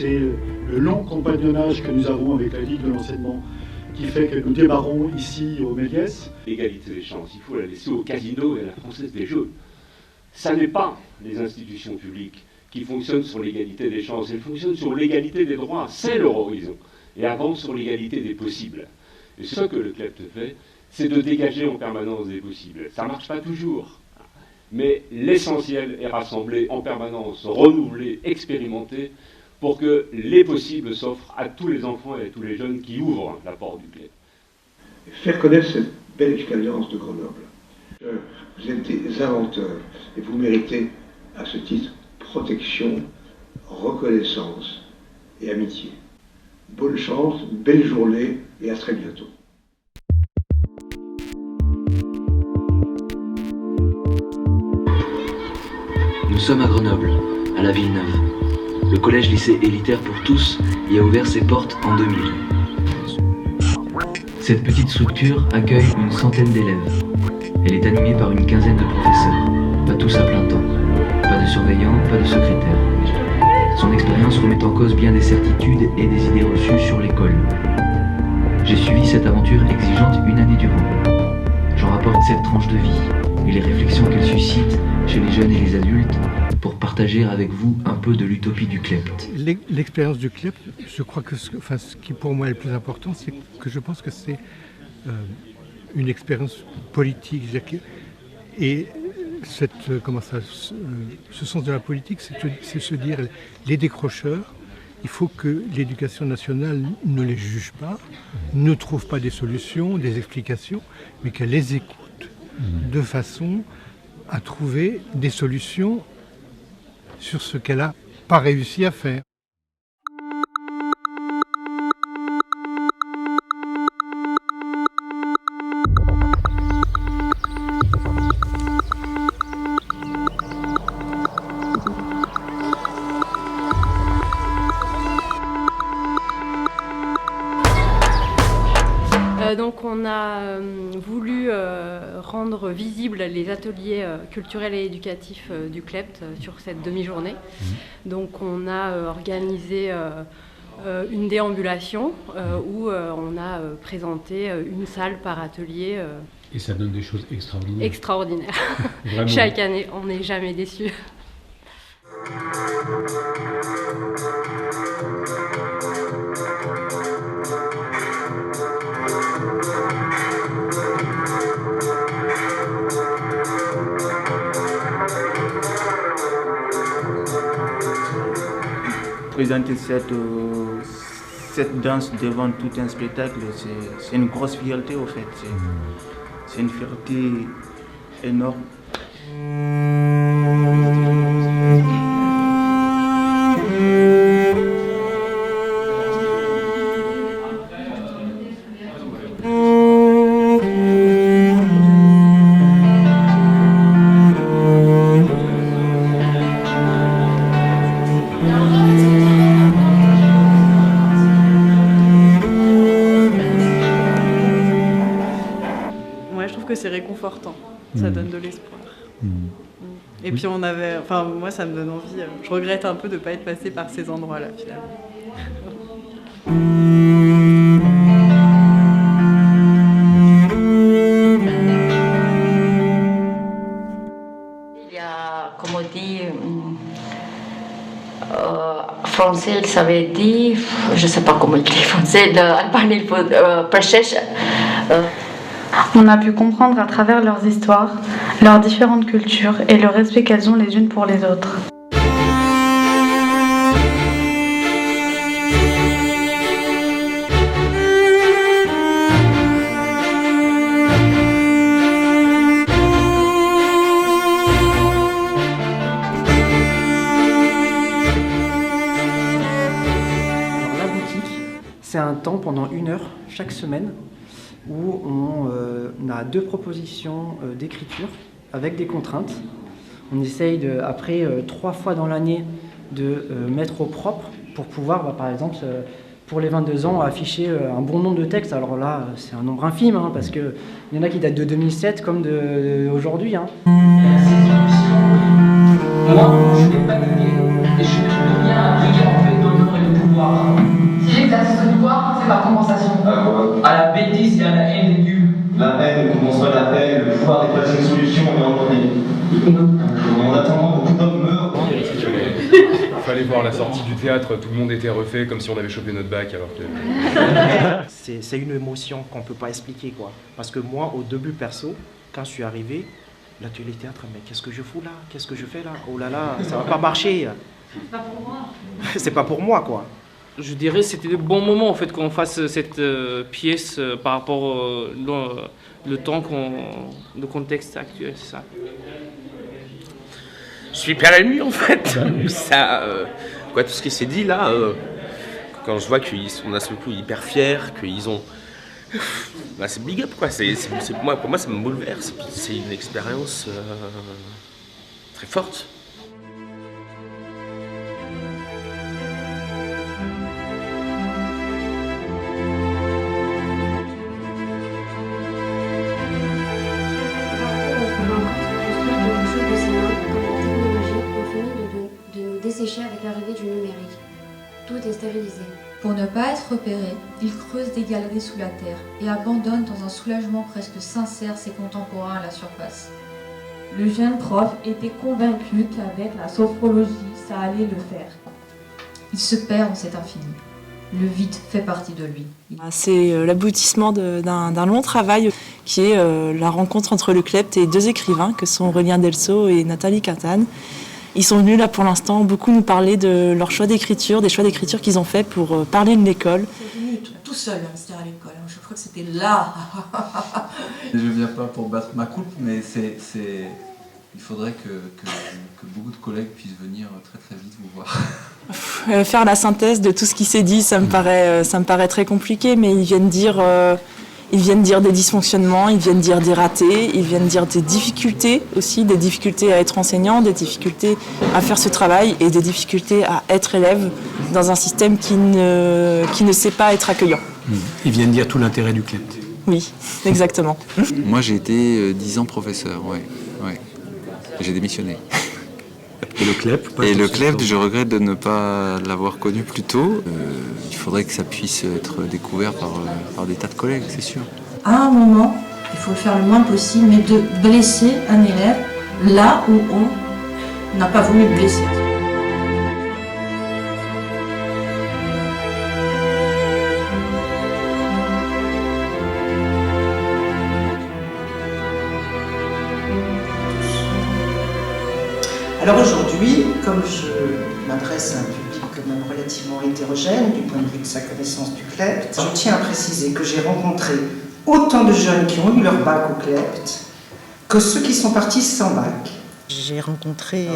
c'est le long compagnonnage que nous avons avec la Ligue de l'enseignement qui fait que nous démarrons ici au Méliès. L'égalité des chances, il faut la laisser au casino et à la Française des Jeux. Ça n'est pas les institutions publiques qui fonctionnent sur l'égalité des chances, elles fonctionnent sur l'égalité des droits, c'est leur horizon, et avant sur l'égalité des possibles. Et ce que le CLEPT fait, c'est de dégager en permanence des possibles. Ça ne marche pas toujours, mais l'essentiel est rassemblé en permanence, renouvelé, expérimenté, pour que les possibles s'offrent à tous les enfants et à tous les jeunes qui ouvrent la porte du CLEPT. Faire connaître cette belle expérience de Grenoble. Vous êtes des inventeurs et vous méritez à ce titre protection, reconnaissance et amitié. Bonne chance, belle journée et à très bientôt. Nous sommes à Grenoble, à la Villeneuve. Le collège-lycée élitaire pour tous y a ouvert ses portes en 2000. Cette petite structure accueille une centaine d'élèves. Elle est animée par une quinzaine de professeurs, pas tous à plein temps, pas de surveillants, pas de secrétaires. Son expérience remet en cause bien des certitudes et des idées reçues sur l'école. J'ai suivi cette aventure exigeante une année durant. J'en rapporte cette tranche de vie et les réflexions qu'elle suscite chez les jeunes et les adultes pour partager avec vous un peu de l'utopie du CLEPT. L'expérience du CLEPT, je crois que ce qui pour moi est le plus important, c'est que je pense que c'est une expérience politique. Et ce sens de la politique, c'est se dire les décrocheurs, il faut que l'éducation nationale ne les juge pas, ne trouve pas des solutions, des explications, mais qu'elle les écoute de façon à trouver des solutions sur ce qu'elle n'a pas réussi à faire. Donc on a voulu rendre visibles les ateliers culturels et éducatifs du CLEPT sur cette demi-journée. Donc on a organisé une déambulation où on a présenté une salle par atelier. Et ça donne des choses extraordinaires. Extraordinaires. Vraiment. Chaque année, on n'est jamais déçus. Présenter cette danse devant tout un spectacle, c'est une grosse fierté au fait. C'est une fierté énorme. C'est réconfortant, ça donne de l'espoir. Et puis moi ça me donne envie, je regrette un peu de ne pas être passée par ces endroits-là finalement. Il y a, comme on dit, français, il savait dire, je ne sais pas comment il dit français, d'Albanie, On a pu comprendre à travers leurs histoires, leurs différentes cultures et le respect qu'elles ont les unes pour les autres. Alors, la boutique, c'est un temps pendant 1 heure chaque semaine où on a 2 propositions d'écriture avec des contraintes. On essaye, après 3 fois dans l'année, de mettre au propre pour pouvoir, par exemple, pour les 22 ans, afficher un bon nombre de textes. Alors là, c'est un nombre infime, parce qu'il y en a qui datent de 2007 comme d'aujourd'hui. Moi, je n'ai pas d'idée et je deviens un brillant en fait d'honneur et de la bêtise et à la haine des dieux. La haine, comment soit la haine, le pouvoir n'est pas une solution, mais en attendant, beaucoup d'hommes meurent. Il fallait voir la sortie du théâtre, tout le monde était refait comme si on avait chopé notre bac alors que... C'est une émotion qu'on ne peut pas expliquer, quoi. Parce que moi, au début perso, quand je suis arrivé, l'atelier théâtre, mais qu'est-ce que je fous là? Qu'est-ce que je fais là? Oh là là, ça va pas marcher. C'est pas pour moi. C'est pas pour moi, quoi. Je dirais que c'était le bon moment en fait qu'on fasse cette pièce par rapport au le temps le contexte actuel, c'est ça. Je suis hyper ému en fait. Ça, tout ce qui s'est dit là, quand je vois qu'ils sont d'un seul coup hyper fiers, qu'ils ont, c'est big up quoi. Pour moi ça me bouleverse. C'est une expérience très forte. Dessécher avec l'arrivée du numérique. Tout est stérilisé. Pour ne pas être repéré, il creuse des galeries sous la terre et abandonne dans un soulagement presque sincère ses contemporains à la surface. Le jeune prof était convaincu qu'avec la sophrologie, ça allait le faire. Il se perd dans cet infini. Le vide fait partie de lui. C'est l'aboutissement d'un long travail qui est la rencontre entre le Klept et deux écrivains que sont Aurélien Delceau et Nathalie Catane. Ils sont venus là pour l'instant beaucoup nous parler de leur choix d'écriture, des choix d'écriture qu'ils ont fait pour parler de l'école. C'est venu tout seul, c'était à l'école. Je crois que c'était là. Je ne viens pas pour battre ma coupe, mais il faudrait que beaucoup de collègues puissent venir très très vite vous voir. Faire la synthèse de tout ce qui s'est dit, ça me paraît très compliqué, mais ils viennent dire des dysfonctionnements, ils viennent dire des ratés, ils viennent dire des difficultés aussi, des difficultés à être enseignant, des difficultés à faire ce travail et des difficultés à être élève dans un système qui ne sait pas être accueillant. Ils viennent dire tout l'intérêt du Klept. Oui, exactement. Moi j'ai été 10 ans professeur, ouais. J'ai démissionné. Et le Klept Et le Klept, je regrette de ne pas l'avoir connu plus tôt. Il faudrait que ça puisse être découvert par des tas de collègues, c'est sûr. À un moment, il faut le faire le moins possible, mais de blesser un élève là où on n'a pas voulu le blesser. Alors aujourd'hui, comme je m'adresse à un public quand même relativement hétérogène du point de vue de sa connaissance du Klept, je tiens à préciser que j'ai rencontré autant de jeunes qui ont eu leur bac au Klept que ceux qui sont partis sans bac. J'ai rencontré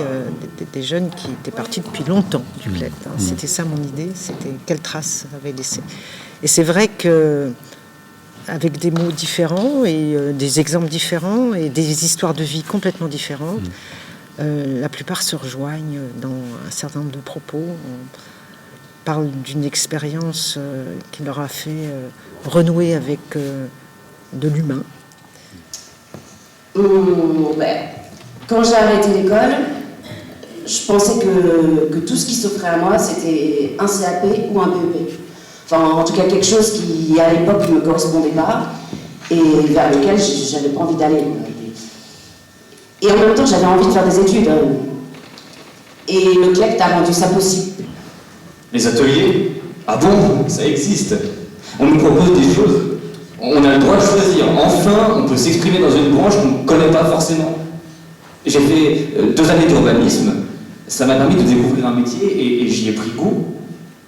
des jeunes qui étaient partis depuis longtemps du Klept. C'était ça mon idée, c'était quelle trace ça avait laissé. Et c'est vrai que avec des mots différents et des exemples différents et des histoires de vie complètement différentes, la plupart se rejoignent dans un certain nombre de propos. On parle d'une expérience qui leur a fait renouer avec de l'humain. Quand j'ai arrêté l'école, je pensais que tout ce qui s'offrait à moi, c'était un CAP ou un BEP. Enfin, en tout cas, quelque chose qui, à l'époque, ne me correspondait pas et vers lequel j'avais pas envie d'aller. Et en même temps, j'avais envie de faire des études. Et le Klept a rendu ça possible. Les ateliers? Ah bon? Ça existe. On nous propose des choses. On a le droit de choisir. Enfin, on peut s'exprimer dans une branche qu'on ne connaît pas forcément. J'ai fait 2 années d'urbanisme. Ça m'a permis de découvrir un métier et j'y ai pris goût.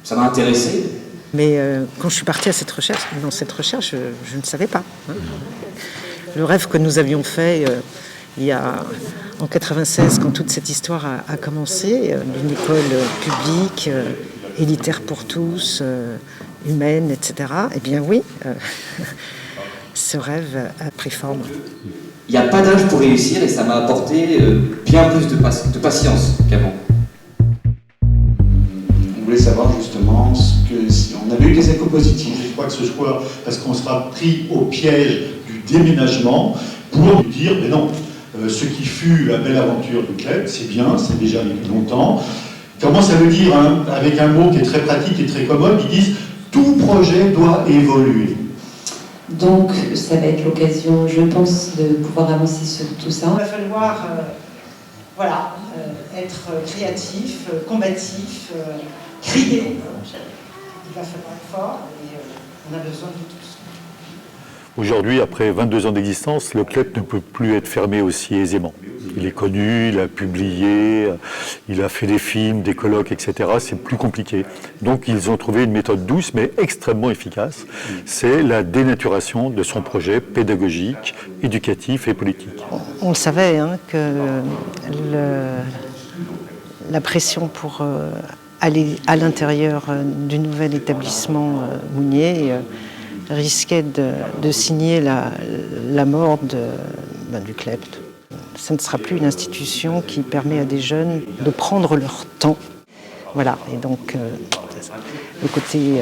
Ça m'a intéressé. Mais quand je suis partie dans cette recherche, je ne savais pas. Le rêve que nous avions fait en 96, quand toute cette histoire a commencé, d'une école publique, élitaire pour tous, humaine, etc. Eh bien oui, ce rêve a pris forme. Il n'y a pas d'âge pour réussir et ça m'a apporté bien plus de patience qu'avant. On voulait savoir justement si on avait eu des échos positifs. Je crois que ce soit parce qu'on sera pris au piège du déménagement pour nous dire, mais non, ce qui fut la belle aventure du Klept, c'est bien, c'est déjà depuis longtemps. Comment ça veut dire, hein, avec un mot qui est très pratique et très commode, ils disent tout projet doit évoluer. Donc ça va être l'occasion, je pense, de pouvoir avancer sur tout ça. Il va falloir être créatif, combatif, crier. Il va falloir être fort et on a besoin de tous. Aujourd'hui, après 22 ans d'existence, le CLEP ne peut plus être fermé aussi aisément. Il est connu, il a publié, il a fait des films, des colloques, etc. C'est plus compliqué. Donc ils ont trouvé une méthode douce mais extrêmement efficace. C'est la dénaturation de son projet pédagogique, éducatif et politique. On le savait que la pression pour aller à l'intérieur du nouvel établissement Mounier risquait de signer la mort du CLEPT. Ce ne sera plus une institution qui permet à des jeunes de prendre leur temps. Voilà, et donc le côté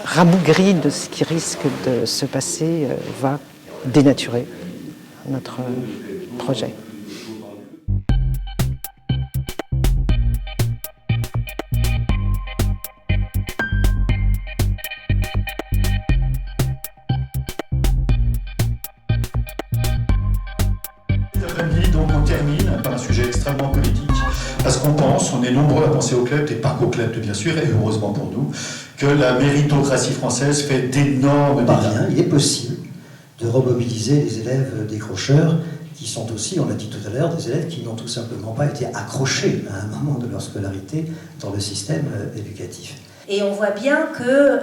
rabougri de ce qui risque de se passer va dénaturer notre projet. Donc on termine par un sujet extrêmement politique, parce qu'on pense, on est nombreux à penser au CLEPT, et pas qu'au CLEPT bien sûr, et heureusement pour nous, que la méritocratie française fait d'énormes dégâts. Il est possible de remobiliser les élèves décrocheurs, qui sont aussi, on l'a dit tout à l'heure, des élèves qui n'ont tout simplement pas été accrochés à un moment de leur scolarité dans le système éducatif. Et on voit bien que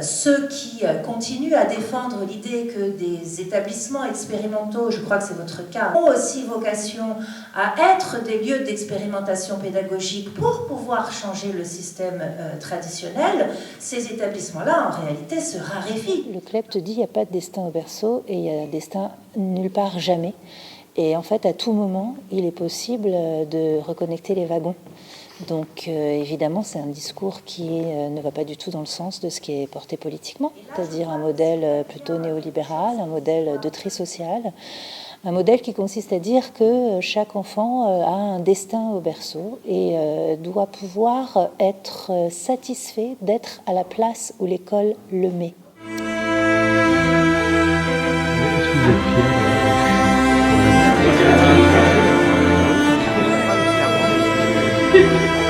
ceux qui continuent à défendre l'idée que des établissements expérimentaux, je crois que c'est votre cas, ont aussi vocation à être des lieux d'expérimentation pédagogique pour pouvoir changer le système traditionnel, ces établissements-là, en réalité, se raréfient. Le CLEPT dit qu'il n'y a pas de destin au berceau et il y a un destin nulle part jamais. Et en fait, à tout moment, il est possible de reconnecter les wagons. Donc évidemment, c'est un discours qui ne va pas du tout dans le sens de ce qui est porté politiquement, c'est-à-dire un modèle plutôt néolibéral, un modèle de tri social, un modèle qui consiste à dire que chaque enfant a un destin au berceau et doit pouvoir être satisfait d'être à la place où l'école le met. Est-ce que vous êtes fiers Thank you.